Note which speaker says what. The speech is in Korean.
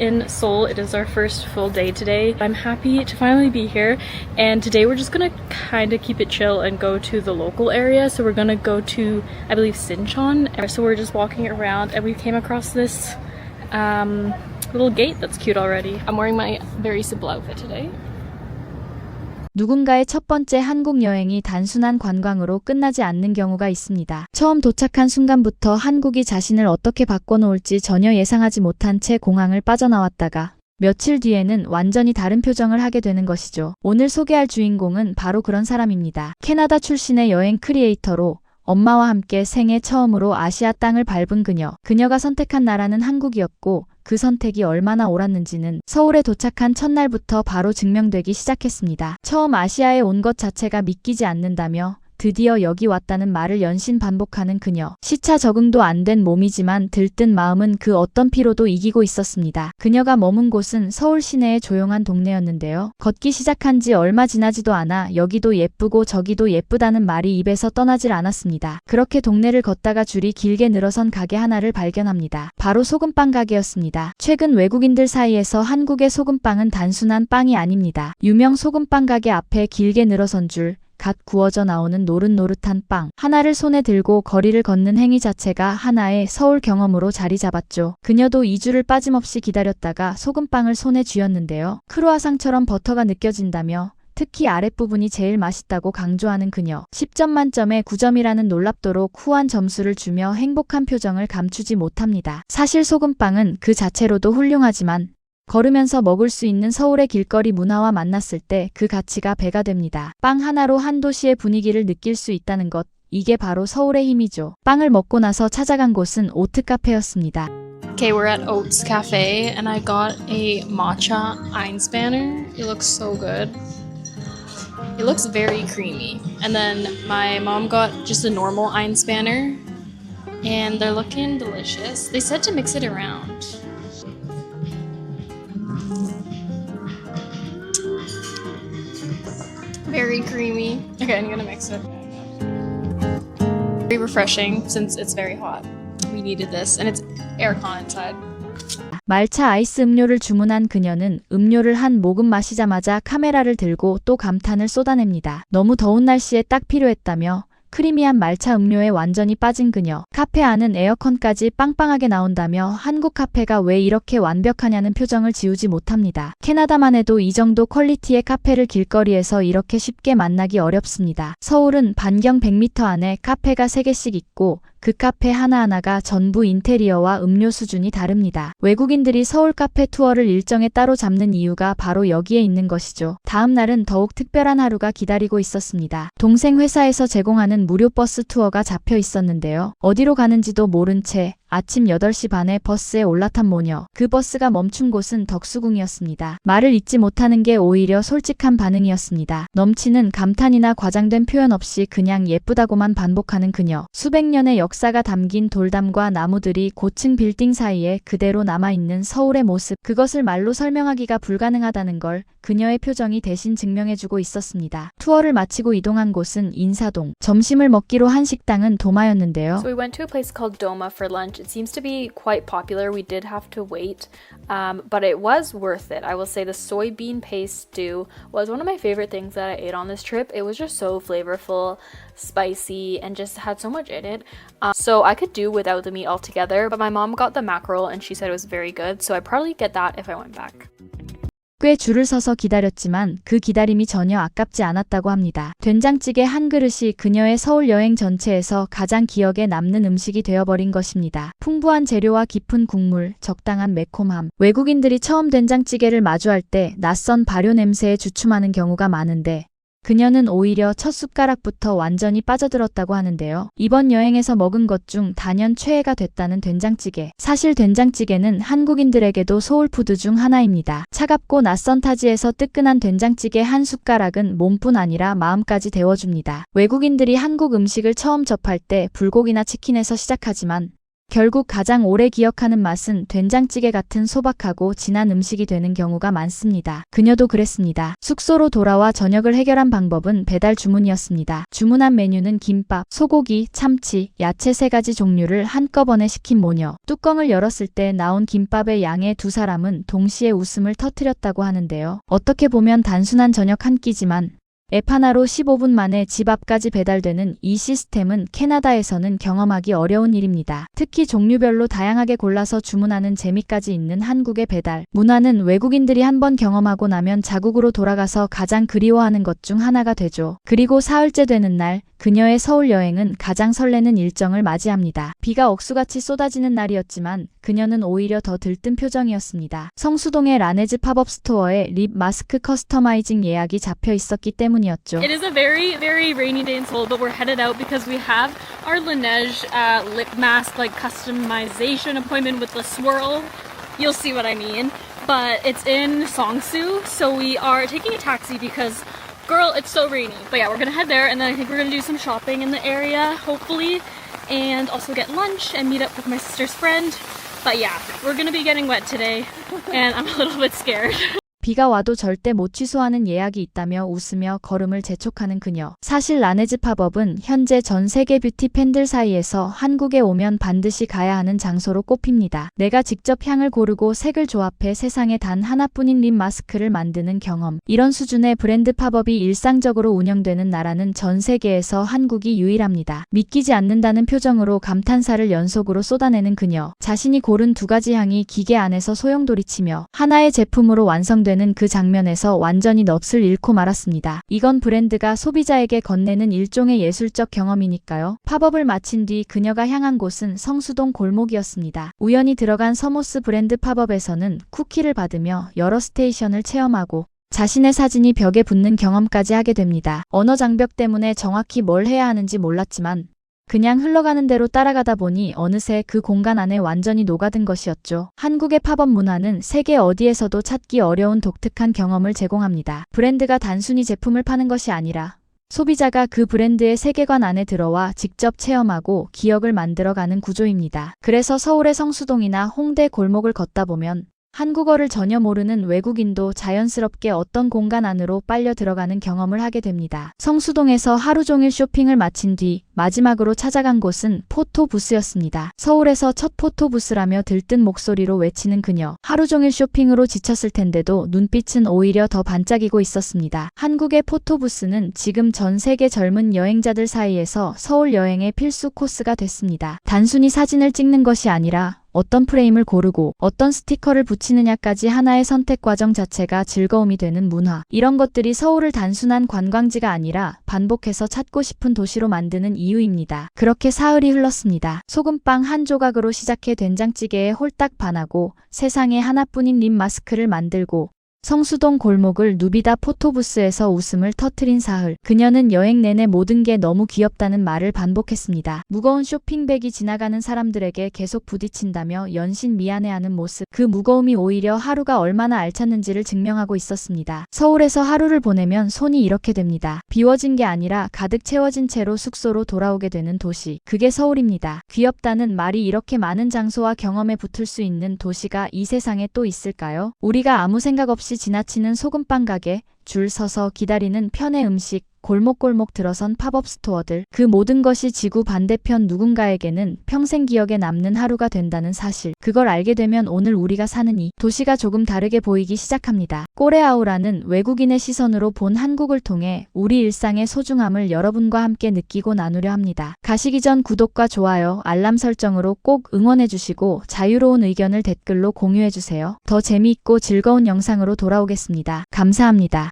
Speaker 1: In Seoul. It is our first full day today. I'm happy to finally be here, and today we're just gonna kind of keep it chill and go to the local area. So we're gonna go to, I believe, Sinchon. So we're just walking around and we came across this little gate that's cute already. I'm wearing my very simple outfit today.
Speaker 2: 누군가의 첫 번째 한국 여행이 단순한 관광으로 끝나지 않는 경우가 있습니다. 처음 도착한 순간부터 한국이 자신을 어떻게 바꿔놓을지 전혀 예상하지 못한 채 공항을 빠져나왔다가 며칠 뒤에는 완전히 다른 표정을 하게 되는 것이죠. 오늘 소개할 주인공은 바로 그런 사람입니다. 캐나다 출신의 여행 크리에이터로 엄마와 함께 생애 처음으로 아시아 땅을 밟은 그녀. 그녀가 선택한 나라는 한국이었고 그 선택이 얼마나 옳았는지는 서울에 도착한 첫날부터 바로 증명되기 시작했습니다. 처음 아시아에 온 것 자체가 믿기지 않는다며 드디어 여기 왔다는 말을 연신 반복하는 그녀. 시차 적응도 안 된 몸이지만 들뜬 마음은 그 어떤 피로도 이기고 있었습니다. 그녀가 머문 곳은 서울 시내의 조용한 동네였는데요. 걷기 시작한 지 얼마 지나지도 않아 여기도 예쁘고 저기도 예쁘다는 말이 입에서 떠나질 않았습니다. 그렇게 동네를 걷다가 줄이 길게 늘어선 가게 하나를 발견합니다. 바로 소금빵 가게였습니다. 최근 외국인들 사이에서 한국의 소금빵은 단순한 빵이 아닙니다. 유명 소금빵 가게 앞에 길게 늘어선 줄, 갓 구워져 나오는 노릇노릇한 빵 하나를 손에 들고 거리를 걷는 행위 자체가 하나의 서울 경험으로 자리 잡았죠. 그녀도 2주를 빠짐없이 기다렸다가 소금빵을 손에 쥐었는데요. 크루아상처럼 버터가 느껴진다며 특히 아랫부분이 제일 맛있다고 강조하는 그녀. 10점 만점에 9점이라는 놀랍도록 후한 점수를 주며 행복한 표정을 감추지 못합니다. 사실 소금빵은 그 자체로도 훌륭하지만 걸으면서 먹을 수 있는 서울의 길거리 문화와 만났을 때 그 가치가 배가 됩니다. 빵 하나로 한 도시의 분위기를 느낄 수 있다는 것, 이게 바로 서울의 힘이죠. 빵을 먹고 나서 찾아간 곳은 오트 카페였습니다.
Speaker 1: Okay, we're at Oats Cafe and I got a matcha Einspanner. It looks so good. It looks very creamy. And then my mom got just a normal Einspanner and they're looking delicious. They said to mix it around. Very creamy. Okay, I'm gonna mix it. Very refreshing since it's very hot. We needed this and it's aircon inside.
Speaker 2: 말차 아이스 음료를 주문한 그녀는 음료를 한 모금 마시자마자 카메라를 들고 또 감탄을 쏟아냅니다. 너무 더운 날씨에 딱 필요했다며 크리미한 말차 음료에 완전히 빠진 그녀. 카페 안은 에어컨까지 빵빵하게 나온다며 한국 카페가 왜 이렇게 완벽하냐는 표정을 지우지 못합니다. 캐나다만 해도 이 정도 퀄리티의 카페를 길거리에서 이렇게 쉽게 만나기 어렵습니다. 서울은 반경 100m 안에 카페가 3개씩 있고 그 카페 하나하나가 전부 인테리어와 음료 수준이 다릅니다. 외국인들이 서울 카페 투어를 일정에 따로 잡는 이유가 바로 여기에 있는 것이죠. 다음 날은 더욱 특별한 하루가 기다리고 있었습니다. 동생 회사에서 제공하는 무료 버스 투어가 잡혀 있었는데요. 어디로 가는지도 모른 채 아침 8시 반에 버스에 올라탄 모녀. 그 버스가 멈춘 곳은 덕수궁이었습니다. 말을 잇지 못하는 게 오히려 솔직한 반응이었습니다. 넘치는 감탄이나 과장된 표현 없이 그냥 예쁘다고만 반복하는 그녀. 수백 년의 역사가 담긴 돌담과 나무들이 고층 빌딩 사이에 그대로 남아있는 서울의 모습. 그것을 말로 설명하기가 불가능하다는 걸 그녀의 표정이 대신 증명해주고 있었습니다. 투어를 마치고 이동한 곳은 인사동. 점심을 먹기로 한 식당은 도마였는데요.
Speaker 1: So we went to a place called Doma for lunch. It seems to be quite popular. We did have to wait, but it was worth it. I will say the soybean paste stew was one of my favorite things that I ate on this trip. It was just so flavorful, spicy, and just had so much in it. So I could do without the meat altogether, but my mom got the mackerel and she said it was very good. So I'd probably get that if I went back.
Speaker 2: 꽤 줄을 서서 기다렸지만 그 기다림이 전혀 아깝지 않았다고 합니다. 된장찌개 한 그릇이 그녀의 서울 여행 전체에서 가장 기억에 남는 음식이 되어버린 것입니다. 풍부한 재료와 깊은 국물, 적당한 매콤함. 외국인들이 처음 된장찌개를 마주할 때 낯선 발효 냄새에 주춤하는 경우가 많은데 그녀는 오히려 첫 숟가락부터 완전히 빠져들었다고 하는데요. 이번 여행에서 먹은 것 중 단연 최애가 됐다는 된장찌개. 사실 된장찌개는 한국인들에게도 소울푸드 중 하나입니다. 차갑고 낯선 타지에서 뜨끈한 된장찌개 한 숟가락은 몸뿐 아니라 마음까지 데워줍니다. 외국인들이 한국 음식을 처음 접할 때 불고기나 치킨에서 시작하지만 결국 가장 오래 기억하는 맛은 된장찌개 같은 소박하고 진한 음식이 되는 경우가 많습니다. 그녀도 그랬습니다. 숙소로 돌아와 저녁을 해결한 방법은 배달 주문이었습니다. 주문한 메뉴는 김밥, 소고기, 참치, 야채 3가지 종류를 한꺼번에 시킨 모녀. 뚜껑을 열었을 때 나온 김밥의 양에 두 사람은 동시에 웃음을 터뜨렸다고 하는데요. 어떻게 보면 단순한 저녁 한 끼지만 앱 하나로 15분 만에 집 앞까지 배달되는 이 시스템은 캐나다에서는 경험하기 어려운 일입니다. 특히 종류별로 다양하게 골라서 주문하는 재미까지 있는 한국의 배달 문화는 외국인들이 한번 경험하고 나면 자국으로 돌아가서 가장 그리워하는 것 중 하나가 되죠. 그리고 사흘째 되는 날, 그녀의 서울 여행은 가장 설레는 일정을 맞이합니다. 비가 억수같이 쏟아지는 날이었지만 그녀는 오히려 더 들뜬 표정이었습니다. 성수동의 라네즈 팝업 스토어에 립 마스크 커스터마이징 예약이 잡혀 있었기 때문이었죠.
Speaker 3: It is a very, very rainy day in Seoul, but we're headed out because we have our Laneige lip mask like customization appointment with the swirl. You'll see what I mean. But it's in Songsu, so we are taking a taxi because girl, it's so rainy. But yeah, we're gonna head there and then I think we're gonna do some shopping in the area, hopefully, and also get lunch and meet up with my sister's friend. But yeah, we're gonna be getting wet today and I'm a little bit scared.
Speaker 2: 비가 와도 절대 못 취소하는 예약이 있다며 웃으며 걸음을 재촉하는 그녀. 사실 라네즈 팝업은 현재 전 세계 뷰티 팬들 사이에서 한국에 오면 반드시 가야 하는 장소로 꼽힙니다. 내가 직접 향을 고르고 색을 조합해 세상에 단 하나뿐인 립 마스크를 만드는 경험. 이런 수준의 브랜드 팝업이 일상적으로 운영되는 나라는 전 세계에서 한국이 유일합니다. 믿기지 않는다는 표정으로 감탄사를 연속으로 쏟아내는 그녀. 자신이 고른 2가지 향이 기계 안에서 소용돌이치며 하나의 제품으로 완성되는 그 장면에서 완전히 넋을 잃고 말았습니다. 이건 브랜드가 소비자에게 건네는 일종의 예술적 경험이니까요. 팝업을 마친 뒤 그녀가 향한 곳은 성수동 골목이었습니다. 우연히 들어간 서모스 브랜드 팝업에서는 쿠키를 받으며 여러 스테이션을 체험하고 자신의 사진이 벽에 붙는 경험까지 하게 됩니다. 언어 장벽 때문에 정확히 뭘 해야 하는지 몰랐지만 그냥 흘러가는 대로 따라가다 보니 어느새 그 공간 안에 완전히 녹아든 것이었죠. 한국의 팝업 문화는 세계 어디에서도 찾기 어려운 독특한 경험을 제공합니다. 브랜드가 단순히 제품을 파는 것이 아니라 소비자가 그 브랜드의 세계관 안에 들어와 직접 체험하고 기억을 만들어가는 구조입니다. 그래서 서울의 성수동이나 홍대 골목을 걷다 보면 한국어를 전혀 모르는 외국인도 자연스럽게 어떤 공간 안으로 빨려 들어가는 경험을 하게 됩니다. 성수동에서 하루 종일 쇼핑을 마친 뒤 마지막으로 찾아간 곳은 포토부스였습니다. 서울에서 첫 포토부스라며 들뜬 목소리로 외치는 그녀. 하루 종일 쇼핑으로 지쳤을 텐데도 눈빛은 오히려 더 반짝이고 있었습니다. 한국의 포토부스는 지금 전 세계 젊은 여행자들 사이에서 서울 여행의 필수 코스가 됐습니다. 단순히 사진을 찍는 것이 아니라 어떤 프레임을 고르고 어떤 스티커를 붙이느냐까지 하나의 선택 과정 자체가 즐거움이 되는 문화. 이런 것들이 서울을 단순한 관광지가 아니라 반복해서 찾고 싶은 도시로 만드는 이유입니다. 그렇게 사흘이 흘렀습니다. 소금빵 한 조각으로 시작해 된장찌개에 홀딱 반하고 세상에 하나뿐인 립 마스크를 만들고 성수동 골목을 누비다 포토부스에서 웃음을 터트린 사흘. 그녀는 여행 내내 모든 게 너무 귀엽다는 말을 반복했습니다. 무거운 쇼핑백이 지나가는 사람들에게 계속 부딪힌다며 연신 미안해하는 모습. 그 무거움이 오히려 하루가 얼마나 알찼는지를 증명하고 있었습니다. 서울에서 하루를 보내면 손이 이렇게 됩니다. 비워진 게 아니라 가득 채워진 채로 숙소로 돌아오게 되는 도시. 그게 서울입니다. 귀엽다는 말이 이렇게 많은 장소와 경험에 붙을 수 있는 도시가 이 세상에 또 있을까요? 우리가 아무 생각 없이 지나치는 소금빵 가게, 줄 서서 기다리는 편의 음식, 골목골목 들어선 팝업 스토어들, 그 모든 것이 지구 반대편 누군가에게는 평생 기억에 남는 하루가 된다는 사실. 그걸 알게 되면 오늘 우리가 사는 이 도시가 조금 다르게 보이기 시작합니다. 꼬레아우라는 외국인의 시선으로 본 한국을 통해 우리 일상의 소중함을 여러분과 함께 느끼고 나누려 합니다. 가시기 전 구독과 좋아요, 알람 설정으로 꼭 응원해주시고 자유로운 의견을 댓글로 공유해주세요. 더 재미있고 즐거운 영상으로 돌아오겠습니다. 감사합니다.